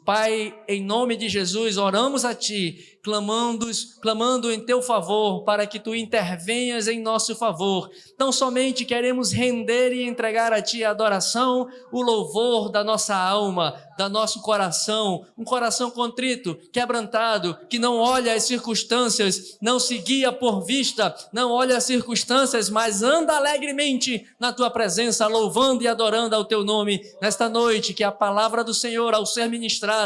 Pai, em nome de Jesus, oramos a Ti, clamando em Teu favor, para que Tu intervenhas em nosso favor. Tão somente queremos render e entregar a Ti a adoração, o louvor da nossa alma, do nosso coração, um coração contrito, quebrantado, que não olha as circunstâncias, não se guia por vista, não olha as circunstâncias, mas anda alegremente na Tua presença, louvando e adorando ao Teu nome. Nesta noite, que a palavra do Senhor, ao ser ministrada,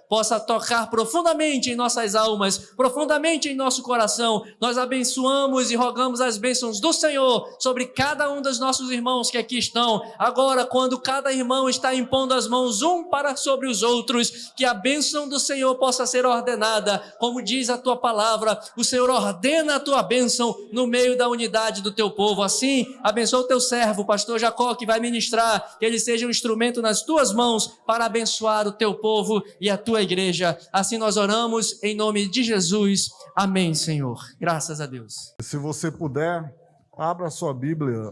possa tocar profundamente em nossas almas, profundamente em nosso coração. Nós abençoamos e rogamos as bênçãos do Senhor sobre cada um dos nossos irmãos que aqui estão. Agora, quando cada irmão está impondo as mãos um para sobre os outros, que a bênção do Senhor possa ser ordenada, como diz a Tua palavra, o Senhor ordena a Tua bênção no meio da unidade do Teu povo. Assim, abençoa o Teu servo, o pastor Jacó, que vai ministrar, que ele seja um instrumento nas Tuas mãos para abençoar o Teu povo e a Tua igreja. Assim nós oramos em nome de Jesus. Amém, Senhor. Graças a Deus. Se você puder, abra sua Bíblia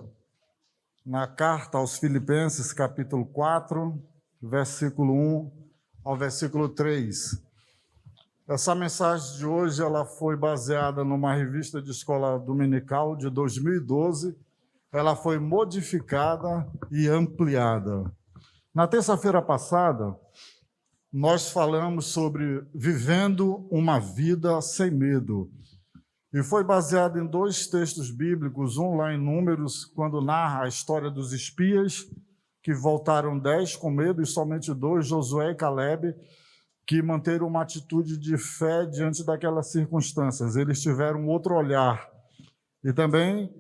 na carta aos Filipenses, capítulo 4, versículo 1 ao versículo 3. Essa mensagem de hoje ela foi baseada numa revista de escola dominical de 2012. Ela foi modificada e ampliada. Na terça-feira passada, nós falamos sobre vivendo uma vida sem medo. E foi baseado em 2 textos bíblicos, um lá em Números, quando narra a história dos espias, que voltaram 10 com medo, e somente 2, Josué e Caleb, que manteram uma atitude de fé diante daquelas circunstâncias. Eles tiveram outro olhar. E também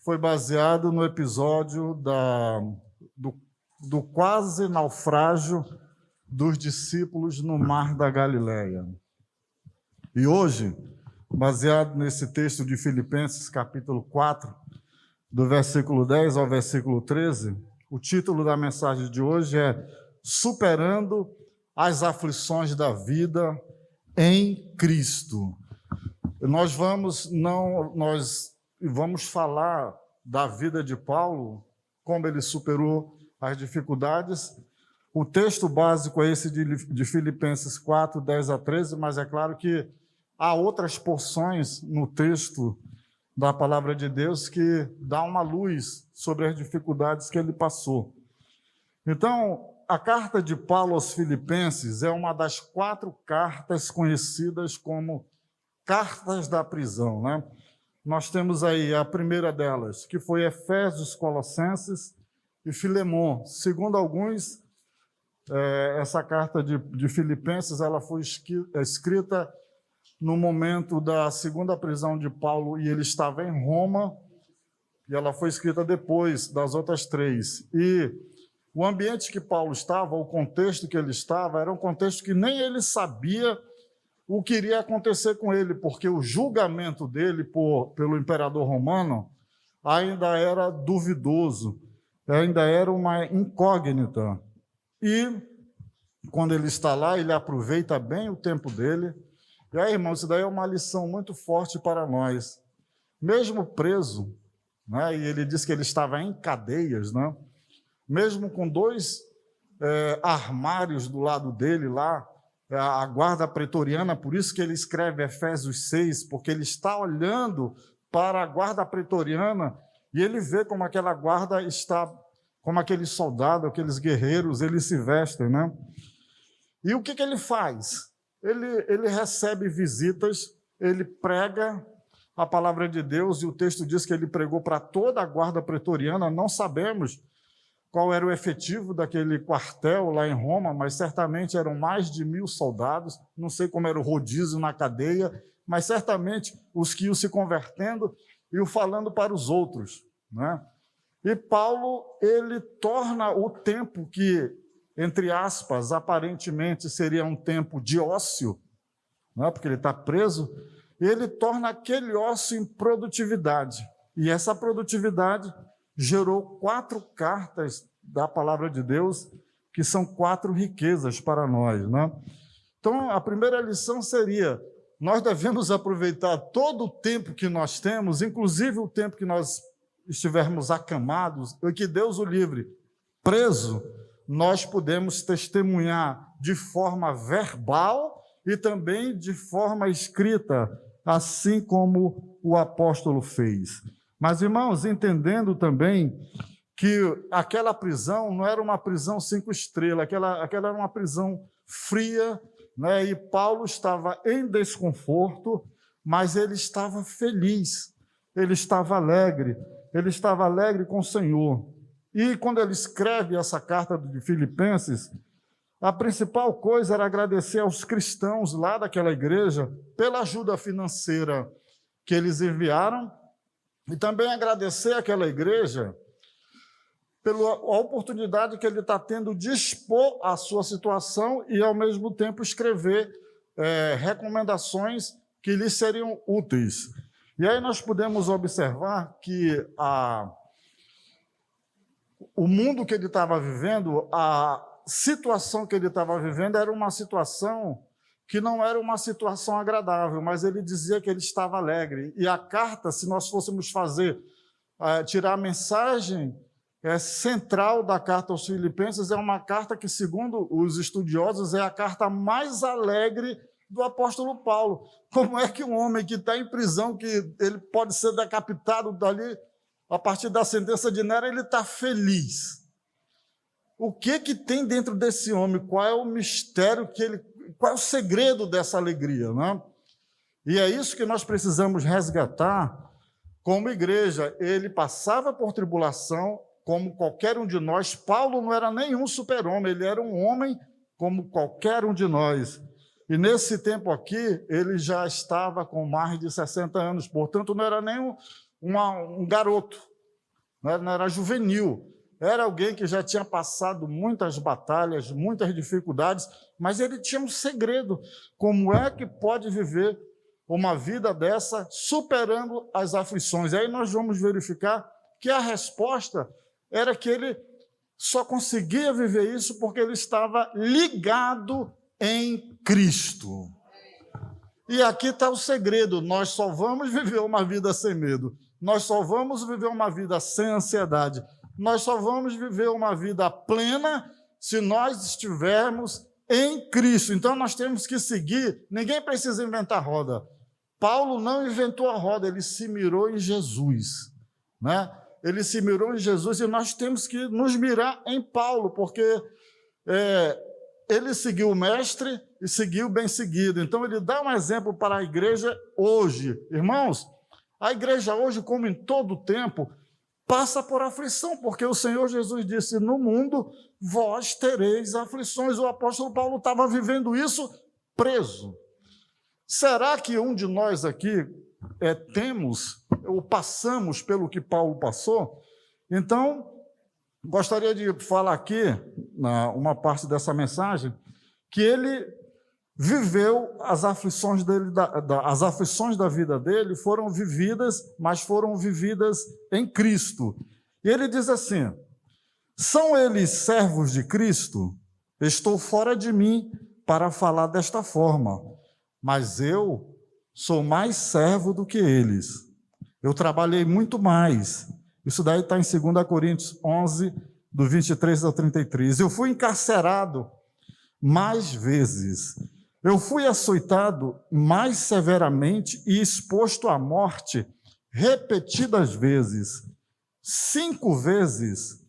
foi baseado no episódio do quase naufrágio dos discípulos no Mar da Galileia. E hoje, baseado nesse texto de Filipenses, capítulo 4, do versículo 10 ao versículo 13, o título da mensagem de hoje é Superando as aflições da vida em Cristo. Nós vamos falar da vida de Paulo, como ele superou as dificuldades. O texto básico é esse de Filipenses 4, 10 a 13, mas é claro que há outras porções no texto da palavra de Deus que dá uma luz sobre as dificuldades que ele passou. Então, a carta de Paulo aos Filipenses é uma das 4 cartas conhecidas como cartas da prisão, né? Nós temos aí a primeira delas, que foi Efésios, Colossenses e Filemon. Segundo alguns, essa carta de Filipenses ela foi escrita no momento da segunda prisão de Paulo, e ele estava em Roma, e ela foi escrita depois das outras 3. E o ambiente que Paulo estava, o contexto que ele estava, era um contexto que nem ele sabia o que iria acontecer com ele, porque o julgamento dele pelo imperador romano ainda era duvidoso, ainda era uma incógnita. E quando ele está lá, ele aproveita bem o tempo dele. E aí, irmãos, isso daí é uma lição muito forte para nós. Mesmo preso, né, e ele diz que ele estava em cadeias, né, mesmo com 2 armários do lado dele lá, a guarda pretoriana, por isso que ele escreve Efésios 6, porque ele está olhando para a guarda pretoriana e ele vê como aquela guarda está, como aqueles soldados, aqueles guerreiros, eles se vestem, né? E o que ele faz? Ele recebe visitas, ele prega a palavra de Deus, e o texto diz que ele pregou para toda a guarda pretoriana. Não sabemos qual era o efetivo daquele quartel lá em Roma, mas certamente eram mais de 1000 soldados. Não sei como era o rodízio na cadeia, mas certamente os que iam se convertendo iam falando para os outros, né? E Paulo, ele torna o tempo que, entre aspas, aparentemente seria um tempo de ócio, né, porque ele está preso, ele torna aquele ócio em produtividade. E essa produtividade gerou 4 cartas da palavra de Deus, que são 4 riquezas para nós, né? Então, a primeira lição seria: nós devemos aproveitar todo o tempo que nós temos, inclusive o tempo que nós estivermos acamados, e que Deus o livre, preso, nós podemos testemunhar de forma verbal e também de forma escrita, assim como o apóstolo fez. Mas, irmãos, entendendo também que aquela prisão não era uma prisão 5 estrelas, aquela era uma prisão fria, né? E Paulo estava em desconforto, mas ele estava feliz, ele estava alegre com o Senhor. E quando ele escreve essa carta de Filipenses, a principal coisa era agradecer aos cristãos lá daquela igreja pela ajuda financeira que eles enviaram e também agradecer àquela igreja pela oportunidade que ele está tendo de expor a sua situação e, ao mesmo tempo, escrever recomendações que lhes seriam úteis. E aí nós podemos observar que o mundo que ele estava vivendo, a situação que ele estava vivendo era uma situação que não era uma situação agradável, mas ele dizia que ele estava alegre. E a carta, se nós fôssemos tirar a mensagem central da carta aos Filipenses, é uma carta que, segundo os estudiosos, é a carta mais alegre do apóstolo Paulo. Como é que um homem que está em prisão, que ele pode ser decapitado dali, a partir da sentença de Nero, ele está feliz? O que tem dentro desse homem? Qual é o mistério qual é o segredo dessa alegria, né? E é isso que nós precisamos resgatar como igreja. Ele passava por tribulação, como qualquer um de nós. Paulo não era nenhum super-homem, ele era um homem como qualquer um de nós. E nesse tempo aqui, ele já estava com mais de 60 anos, portanto, não era nem um garoto, não era juvenil. Era alguém que já tinha passado muitas batalhas, muitas dificuldades, mas ele tinha um segredo. Como é que pode viver uma vida dessa superando as aflições? E aí nós vamos verificar que a resposta era que ele só conseguia viver isso porque ele estava ligado em Cristo. E aqui está o segredo: nós só vamos viver uma vida sem medo, nós só vamos viver uma vida sem ansiedade, nós só vamos viver uma vida plena se nós estivermos em Cristo. Então nós temos que seguir, ninguém precisa inventar roda. Paulo não inventou a roda, ele se mirou em Jesus, né? Ele se mirou em Jesus e nós temos que nos mirar em Paulo, porque ele seguiu o mestre e seguiu bem seguido. Então ele dá um exemplo para a igreja hoje. Irmãos, a igreja hoje, como em todo o tempo, passa por aflição, porque o Senhor Jesus disse: no mundo vós tereis aflições. O apóstolo Paulo estava vivendo isso preso. Será que um de nós aqui temos ou passamos pelo que Paulo passou? Então, gostaria de falar aqui, uma parte dessa mensagem, que ele viveu as aflições dele, as aflições da vida dele foram vividas, mas foram vividas em Cristo. E ele diz assim: são eles servos de Cristo? Estou fora de mim para falar desta forma, mas eu sou mais servo do que eles. Eu trabalhei muito mais. Isso daí está em 2 Coríntios 11, do 23 ao 33. Eu fui encarcerado mais vezes. Eu fui açoitado mais severamente e exposto à morte repetidas vezes. 5 vezes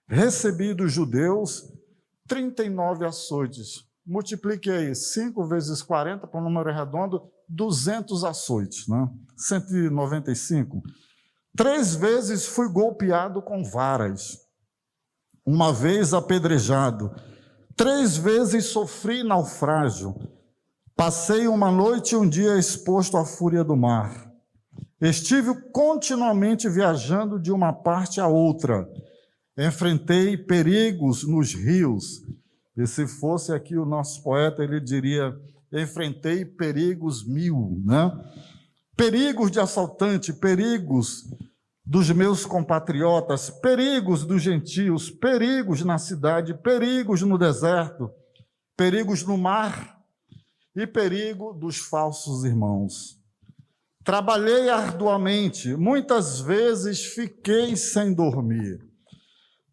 recebi dos judeus 39 açoites. Multiplique aí, 5 vezes 40, para um número redondo, 200 açoites, né? 195. 3 vezes fui golpeado com varas. 1 vez apedrejado. 3 vezes sofri naufrágio. Passei uma noite e um dia exposto à fúria do mar. Estive continuamente viajando de uma parte a outra. Enfrentei perigos nos rios. E se fosse aqui o nosso poeta, ele diria: enfrentei perigos 1000, né? Perigos de assaltante, perigos dos meus compatriotas, perigos dos gentios, perigos na cidade, perigos no deserto, perigos no mar e perigo dos falsos irmãos. Trabalhei arduamente, muitas vezes fiquei sem dormir.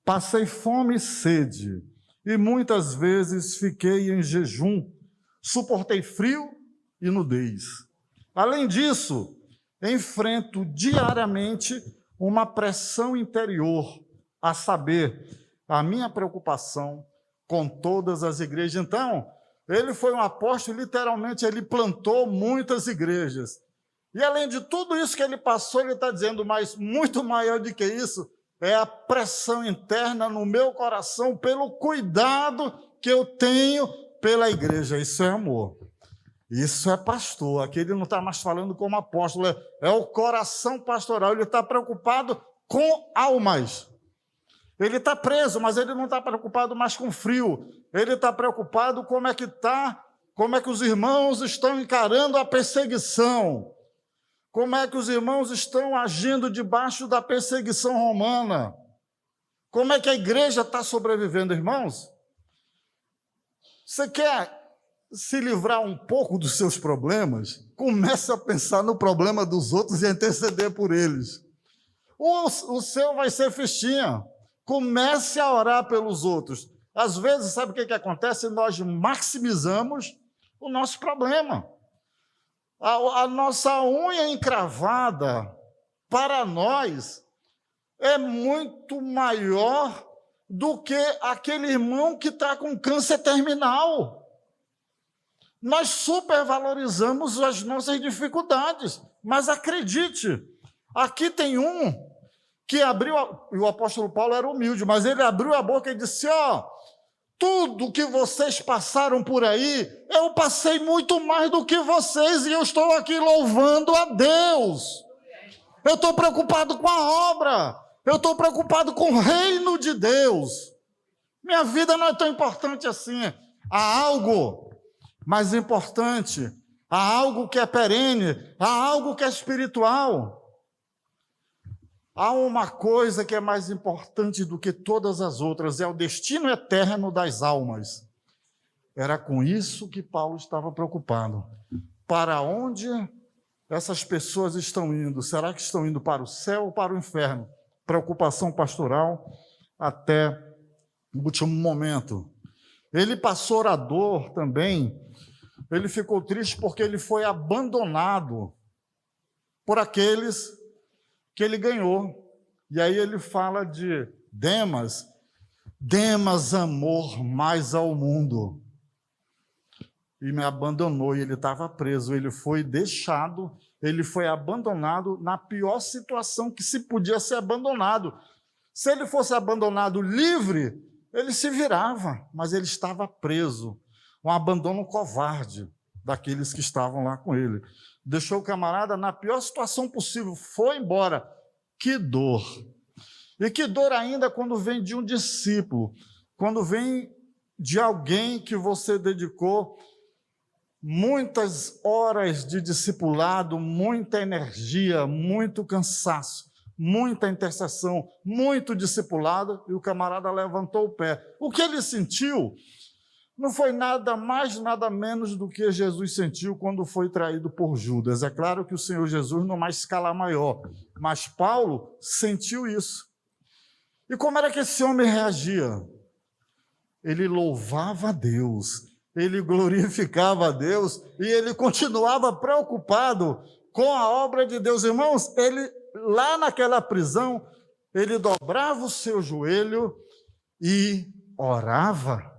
Passei fome e sede, e muitas vezes fiquei em jejum, suportei frio e nudez. Além disso, enfrento diariamente uma pressão interior, a saber, a minha preocupação com todas as igrejas. Então, ele foi um apóstolo, literalmente, ele plantou muitas igrejas. E além de tudo isso que ele passou, ele está dizendo, mas muito maior do que isso, é a pressão interna no meu coração pelo cuidado que eu tenho pela igreja. Isso é amor. Isso é pastor. Aqui ele não está mais falando como apóstolo, é o coração pastoral. Ele está preocupado com almas. Ele está preso, mas ele não está preocupado mais com frio. Ele está preocupado como é que os irmãos estão encarando a perseguição. Como é que os irmãos estão agindo debaixo da perseguição romana. Como é que a igreja está sobrevivendo, irmãos? Você quer se livrar um pouco dos seus problemas? Comece a pensar no problema dos outros e a interceder por eles. O seu vai ser fichinha. Comece a orar pelos outros. Às vezes, sabe o que acontece? Nós maximizamos o nosso problema. A nossa unha encravada, para nós, é muito maior do que aquele irmão que está com câncer terminal. Nós supervalorizamos as nossas dificuldades, mas acredite, aqui tem um que abriu, e o apóstolo Paulo era humilde, mas ele abriu a boca e disse, tudo que vocês passaram por aí, eu passei muito mais do que vocês, e eu estou aqui louvando a Deus. Eu estou preocupado com a obra, eu estou preocupado com o reino de Deus. Minha vida não é tão importante assim. Há algo mais importante, há algo que é perene, há algo que é espiritual. Há uma coisa que é mais importante do que todas as outras, é o destino eterno das almas. Era com isso que Paulo estava preocupado. Para onde essas pessoas estão indo? Será que estão indo para o céu ou para o inferno? Preocupação pastoral até o último momento. Ele passou a dor também, ele ficou triste porque ele foi abandonado por aqueles que ele ganhou. E aí ele fala de Demas. Demas amou mais ao mundo e me abandonou, e ele estava preso, ele foi deixado, ele foi abandonado na pior situação que se podia ser abandonado. Se ele fosse abandonado livre, ele se virava, mas ele estava preso, um abandono covarde daqueles que estavam lá com ele. Deixou o camarada na pior situação possível, foi embora. Que dor! E que dor ainda quando vem de um discípulo, quando vem de alguém que você dedicou muitas horas de discipulado, muita energia, muito cansaço, muita intercessão, muito discipulado, e o camarada levantou o pé. O que ele sentiu não foi nada mais, nada menos do que Jesus sentiu quando foi traído por Judas. É claro que o Senhor Jesus numa escala maior, mas Paulo sentiu isso. E como era que esse homem reagia? Ele louvava a Deus, ele glorificava a Deus e ele continuava preocupado com a obra de Deus. Irmãos, ele lá naquela prisão, ele dobrava o seu joelho e orava.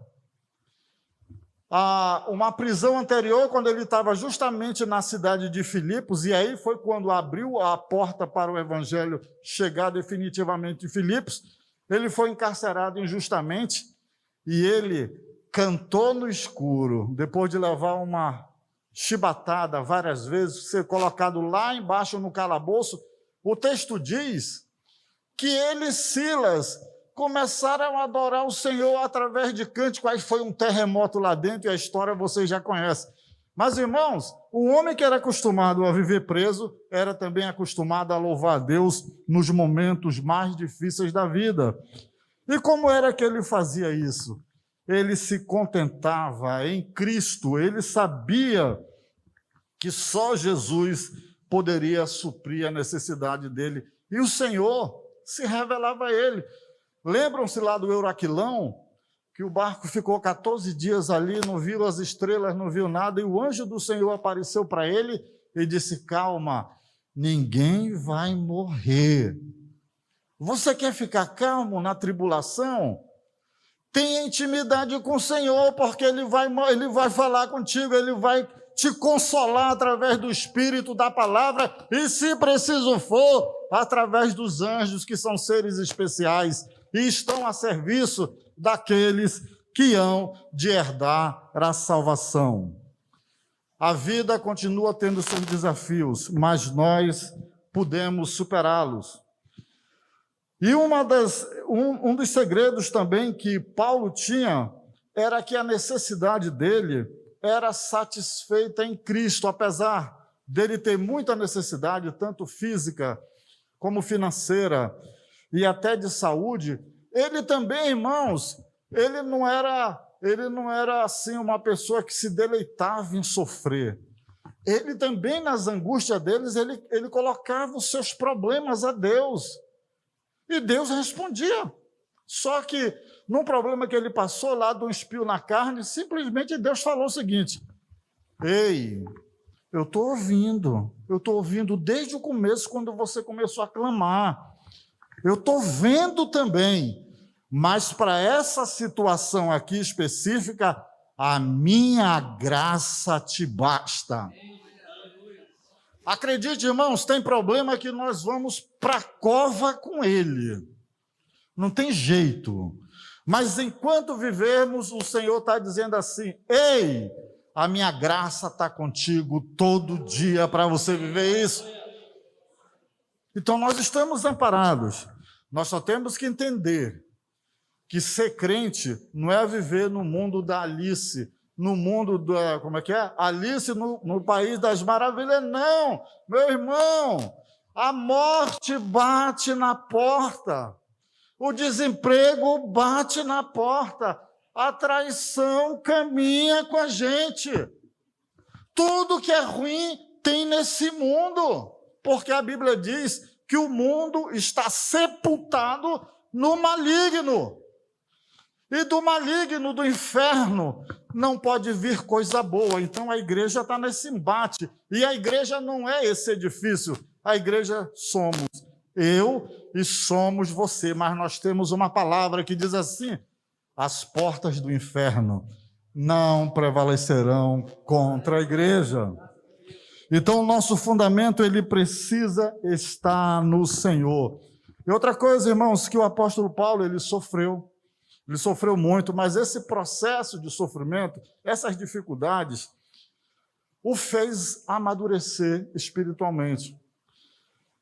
Uma prisão anterior, quando ele estava justamente na cidade de Filipos, e aí foi quando abriu a porta para o evangelho chegar definitivamente em Filipos, ele foi encarcerado injustamente, e ele cantou no escuro, depois de levar uma chibatada várias vezes, ser colocado lá embaixo no calabouço. O texto diz que ele e Silas começaram a adorar o Senhor através de cânticos. Aí foi um terremoto lá dentro, e a história vocês já conhecem. Mas, irmãos, o homem que era acostumado a viver preso, era também acostumado a louvar a Deus nos momentos mais difíceis da vida. E como era que ele fazia isso? Ele se contentava em Cristo, ele sabia que só Jesus poderia suprir a necessidade dele, e o Senhor se revelava a ele. Lembram-se lá do Euraquilão, que o barco ficou 14 dias ali, não viu as estrelas, não viu nada, e o anjo do Senhor apareceu para ele e disse: calma, ninguém vai morrer. Você quer ficar calmo na tribulação? Tenha intimidade com o Senhor, porque Ele vai falar contigo, Ele vai te consolar através do Espírito, da palavra, e se preciso for, através dos anjos, que são seres especiais, e estão a serviço daqueles que hão de herdar a salvação. A vida continua tendo seus desafios, mas nós podemos superá-los. E um dos segredos também que Paulo tinha era que a necessidade dele era satisfeita em Cristo, apesar dele ter muita necessidade, tanto física como financeira e até de saúde. Ele também, irmãos, ele não era assim uma pessoa que se deleitava em sofrer. Ele também, nas angústias deles, ele colocava os seus problemas a Deus. E Deus respondia. Só que, num problema que ele passou lá de um espinho na carne, simplesmente Deus falou o seguinte: ei, eu estou ouvindo desde o começo, quando você começou a clamar. Eu estou vendo também, mas para essa situação aqui específica, a minha graça te basta. Acredite, irmãos, tem problema que nós vamos para a cova com ele. Não tem jeito. Mas enquanto vivermos, o Senhor está dizendo assim: ei, a minha graça está contigo todo dia para você viver isso. Então nós estamos amparados. Nós só temos que entender que ser crente não é viver no mundo da Alice, no mundo da, Alice no País das Maravilhas, não, meu irmão, a morte bate na porta, o desemprego bate na porta, a traição caminha com a gente, tudo que é ruim tem nesse mundo, porque a Bíblia diz que o mundo está sepultado no maligno, e do maligno, do inferno, não pode vir coisa boa. Então a igreja está nesse embate. E a igreja não é esse edifício. A igreja somos eu e somos você. Mas nós temos uma palavra que diz assim: as portas do inferno não prevalecerão contra a igreja. Então o nosso fundamento, ele precisa estar no Senhor. E outra coisa, irmãos, que o apóstolo Paulo, ele sofreu muito, mas esse processo de sofrimento, essas dificuldades, o fez amadurecer espiritualmente.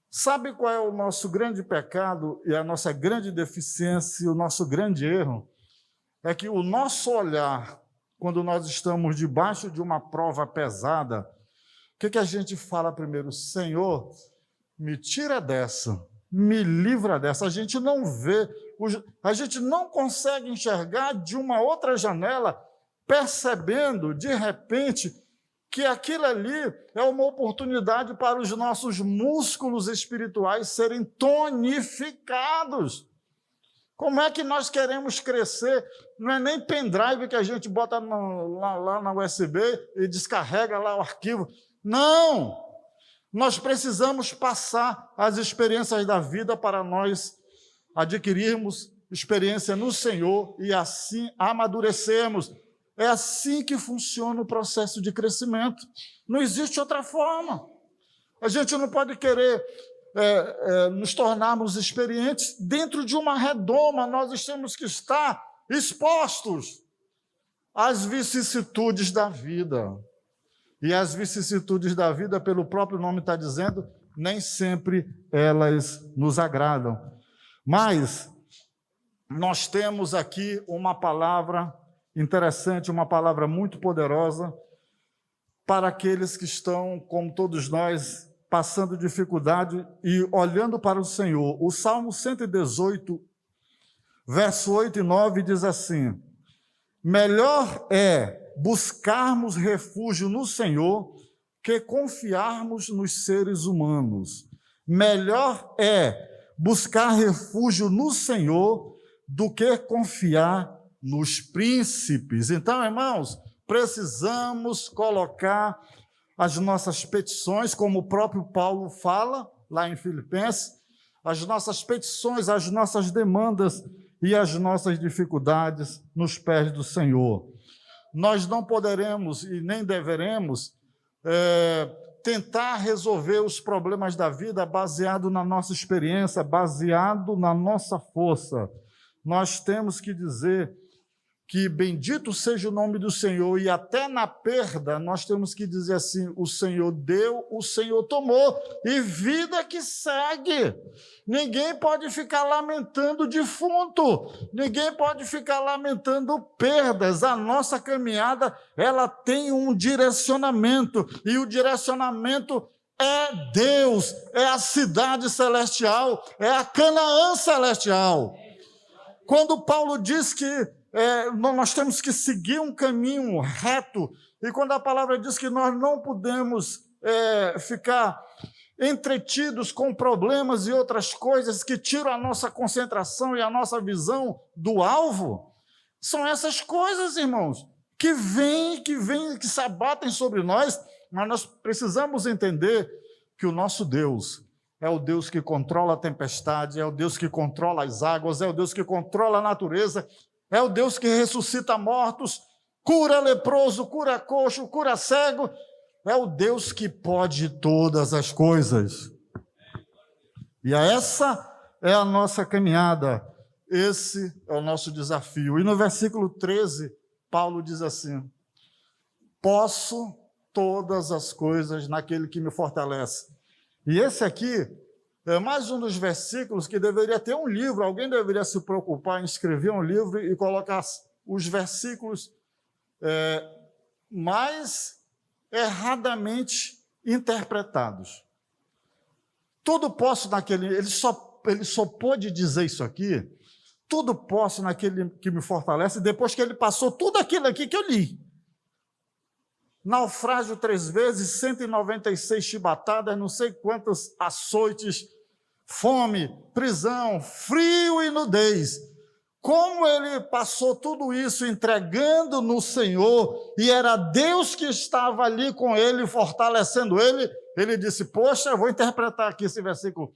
Sabe qual é o nosso grande pecado e a nossa grande deficiência e o nosso grande erro? É que o nosso olhar, quando nós estamos debaixo de uma prova pesada, o que a gente fala primeiro? Senhor, me tira dessa, me livra dessa. A gente não vê, a gente não consegue enxergar de uma outra janela, percebendo, de repente, que aquilo ali é uma oportunidade para os nossos músculos espirituais serem tonificados. Como é que nós queremos crescer? Não é nem pendrive que a gente bota lá na USB e descarrega lá o arquivo. Não! Nós precisamos passar as experiências da vida para nós adquirirmos experiência no Senhor e assim amadurecermos. É assim que funciona o processo de crescimento. Não existe outra forma. A gente não pode querer nos tornarmos experientes dentro de uma redoma. Nós temos que estar expostos às vicissitudes da vida. E as vicissitudes da vida, pelo próprio nome está dizendo, nem sempre elas nos agradam. Mas nós temos aqui uma palavra interessante, uma palavra muito poderosa para aqueles que estão, como todos nós, passando dificuldade e olhando para o Senhor. O Salmo 118, verso 8 e 9 diz assim: melhor é buscarmos refúgio no Senhor que confiarmos nos seres humanos. Melhor é buscar refúgio no Senhor do que confiar nos príncipes. Então, irmãos, precisamos colocar as nossas petições, como o próprio Paulo fala lá em Filipenses, as nossas petições, as nossas demandas e as nossas dificuldades nos pés do Senhor. Nós não poderemos e nem deveremos tentar resolver os problemas da vida baseado na nossa experiência, baseado na nossa força. Nós temos que dizer que bendito seja o nome do Senhor, e até na perda nós temos que dizer assim: o Senhor deu, o Senhor tomou, e vida que segue. Ninguém pode ficar lamentando defunto, ninguém pode ficar lamentando perdas. A nossa caminhada, ela tem um direcionamento, e o direcionamento é Deus, é a cidade celestial, é a Canaã celestial. Quando Paulo diz que nós temos que seguir um caminho reto, e quando a palavra diz que nós não podemos ficar entretidos com problemas e outras coisas que tiram a nossa concentração e a nossa visão do alvo, são essas coisas, irmãos, que se abatem sobre nós, mas nós precisamos entender que o nosso Deus é o Deus que controla a tempestade, é o Deus que controla as águas, é o Deus que controla a natureza, é o Deus que ressuscita mortos, cura leproso, cura coxo, cura cego. É o Deus que pode todas as coisas. E essa é a nossa caminhada, esse é o nosso desafio. E no versículo 13, Paulo diz assim: posso todas as coisas naquele que me fortalece. E esse aqui é mais um dos versículos que deveria ter um livro. Alguém deveria se preocupar em escrever um livro e colocar os versículos mais erradamente interpretados. Tudo posso naquele... Ele só pôde dizer isso aqui. Tudo posso naquele que me fortalece, depois que ele passou tudo aquilo aqui que eu li. Naufrágio 3 vezes, 196 chibatadas, não sei quantos açoites, fome, prisão, frio e nudez. Como ele passou tudo isso entregando no Senhor, e era Deus que estava ali com ele, fortalecendo ele, ele disse: poxa, eu vou interpretar aqui esse versículo.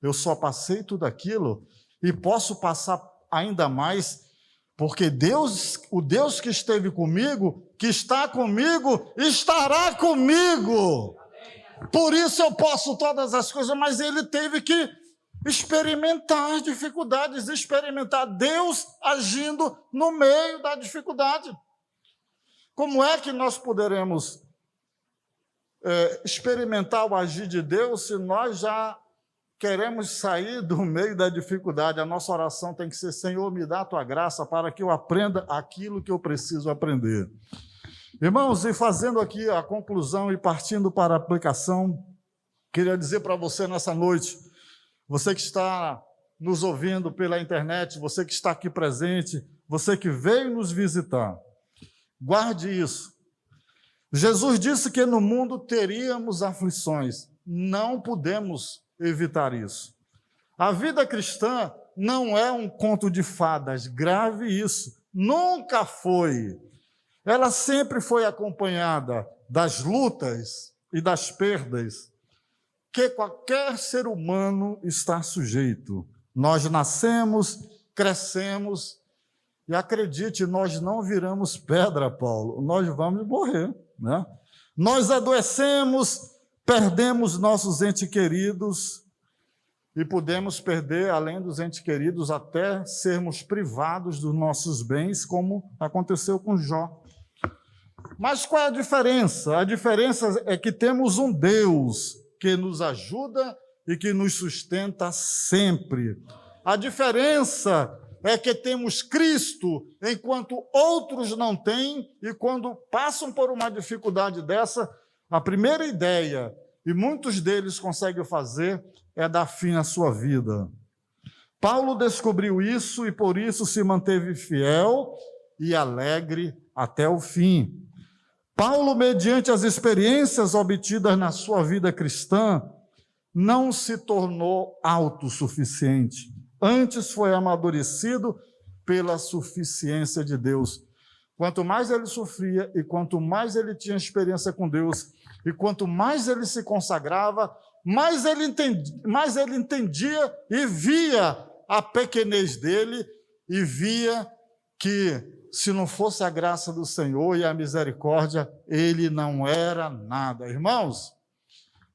Eu só passei tudo aquilo e posso passar ainda mais, porque Deus, o Deus que esteve comigo, que está comigo, estará comigo. Por isso eu posso todas as coisas, mas ele teve que experimentar as dificuldades, experimentar Deus agindo no meio da dificuldade. Como é que nós poderemos experimentar o agir de Deus se nós já queremos sair do meio da dificuldade? A nossa oração tem que ser: Senhor, me dá a tua graça para que eu aprenda aquilo que eu preciso aprender. Irmãos, e fazendo aqui a conclusão e partindo para a aplicação, queria dizer para você nessa noite, você que está nos ouvindo pela internet, você que está aqui presente, você que veio nos visitar, guarde isso. Jesus disse que no mundo teríamos aflições, não podemos evitar isso. A vida cristã não é um conto de fadas, grave isso, nunca foi. Ela sempre foi acompanhada das lutas e das perdas que qualquer ser humano está sujeito. Nós nascemos, crescemos, e acredite, nós não viramos pedra, Paulo, nós vamos morrer, né? Nós adoecemos, perdemos nossos entes queridos, e podemos perder, além dos entes queridos, até sermos privados dos nossos bens, como aconteceu com Jó. Mas qual é a diferença? A diferença é que temos um Deus que nos ajuda e que nos sustenta sempre. A diferença é que temos Cristo, enquanto outros não têm, e quando passam por uma dificuldade dessa, a primeira ideia, e muitos deles conseguem fazer, é dar fim à sua vida. Paulo descobriu isso e por isso se manteve fiel e alegre até o fim. Paulo, mediante as experiências obtidas na sua vida cristã, não se tornou autossuficiente. Antes foi amadurecido pela suficiência de Deus. Quanto mais ele sofria e quanto mais ele tinha experiência com Deus, e quanto mais ele se consagrava, mais ele entendia e via a pequenez dele, e via que, se não fosse a graça do Senhor e a misericórdia, ele não era nada. Irmãos,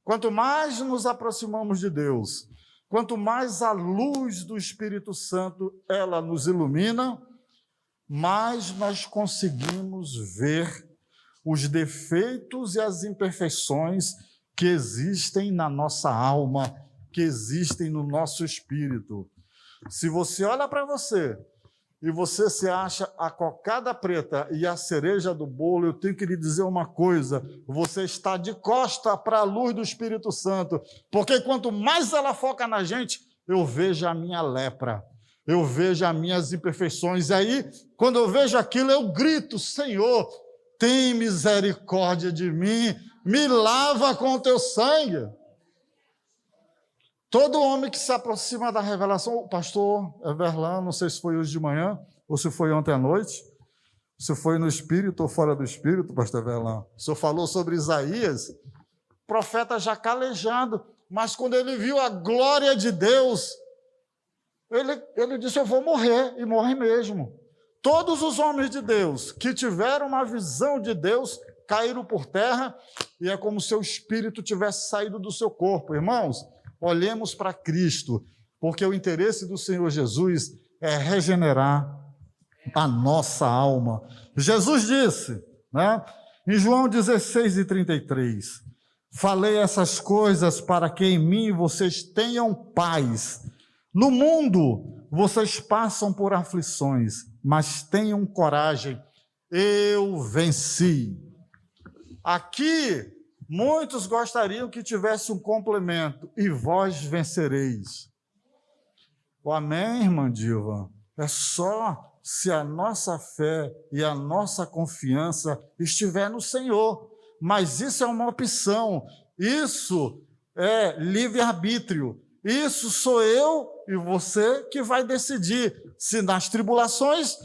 quanto mais nos aproximamos de Deus, quanto mais a luz do Espírito Santo ela nos ilumina, mais nós conseguimos ver os defeitos e as imperfeições que existem na nossa alma, que existem no nosso espírito. Se você olha para você e você se acha a cocada preta e a cereja do bolo, eu tenho que lhe dizer uma coisa: você está de costa para a luz do Espírito Santo, porque quanto mais ela foca na gente, eu vejo a minha lepra, eu vejo as minhas imperfeições, e aí, quando eu vejo aquilo, eu grito: Senhor, tem misericórdia de mim, me lava com o teu sangue. Todo homem que se aproxima da revelação, o pastor Everlan, não sei se foi hoje de manhã, ou se foi ontem à noite, se foi no espírito ou fora do espírito, pastor Everlan, o senhor falou sobre Isaías, profeta já calejado, mas quando ele viu a glória de Deus, ele disse: eu vou morrer, e morre mesmo. Todos os homens de Deus que tiveram uma visão de Deus caíram por terra, e é como se o espírito tivesse saído do seu corpo. Irmãos, olhemos para Cristo, porque o interesse do Senhor Jesus é regenerar a nossa alma. Jesus disse, né, em João 16:33, falei essas coisas para que em mim vocês tenham paz. No mundo vocês passam por aflições, mas tenham coragem, eu venci. Aqui, muitos gostariam que tivesse um complemento: e vós vencereis. O amém, irmã Dilva? É só se a nossa fé e a nossa confiança estiver no Senhor. Mas isso é uma opção, isso é livre-arbítrio. Isso sou eu e você que vai decidir se nas tribulações,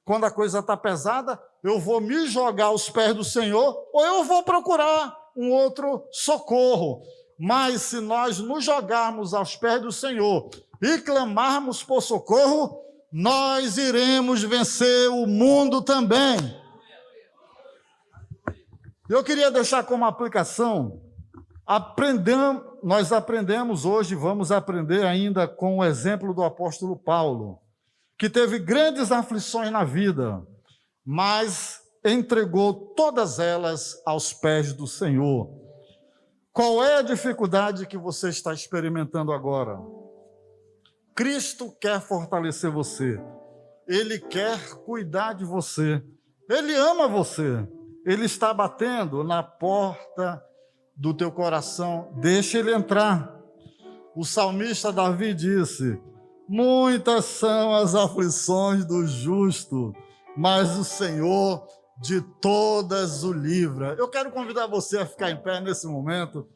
quando a coisa está pesada, eu vou me jogar aos pés do Senhor ou eu vou procurar um outro socorro. Mas se nós nos jogarmos aos pés do Senhor e clamarmos por socorro, nós iremos vencer o mundo também. Eu queria deixar como aplicação, nós aprendemos hoje, vamos aprender ainda com o exemplo do apóstolo Paulo, que teve grandes aflições na vida, mas entregou todas elas aos pés do Senhor. Qual é a dificuldade que você está experimentando agora? Cristo quer fortalecer você, Ele quer cuidar de você, Ele ama você, Ele está batendo na porta do teu coração, deixa Ele entrar. O salmista Davi disse: muitas são as aflições do justo, mas o Senhor de todas o livra. Eu quero convidar você a ficar em pé nesse momento,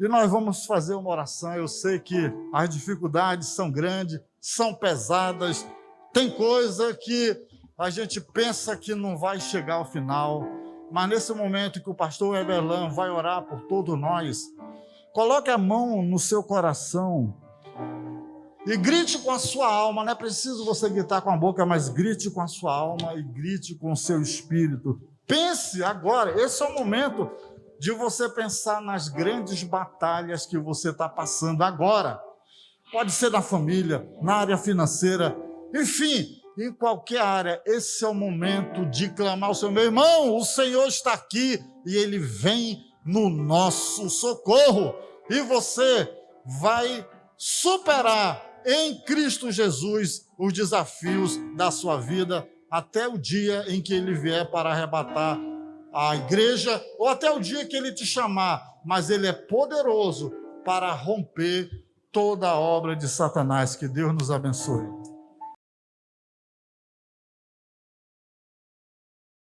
e nós vamos fazer uma oração. Eu sei que as dificuldades são grandes, são pesadas, tem coisa que a gente pensa que não vai chegar ao final, mas nesse momento que o pastor Everlan vai orar por todos nós, coloque a mão no seu coração e grite com a sua alma. Não é preciso você gritar com a boca, mas grite com a sua alma e grite com o seu espírito. Pense agora, esse é o momento de você pensar nas grandes batalhas que você está passando agora. Pode ser na família, na área financeira, enfim, em qualquer área. Esse é o momento de clamar ao Senhor. Meu irmão, o Senhor está aqui e Ele vem no nosso socorro. E você vai superar em Cristo Jesus os desafios da sua vida até o dia em que Ele vier para arrebatar a igreja, ou até o dia que Ele te chamar. Mas Ele é poderoso para romper toda a obra de Satanás. Que Deus nos abençoe.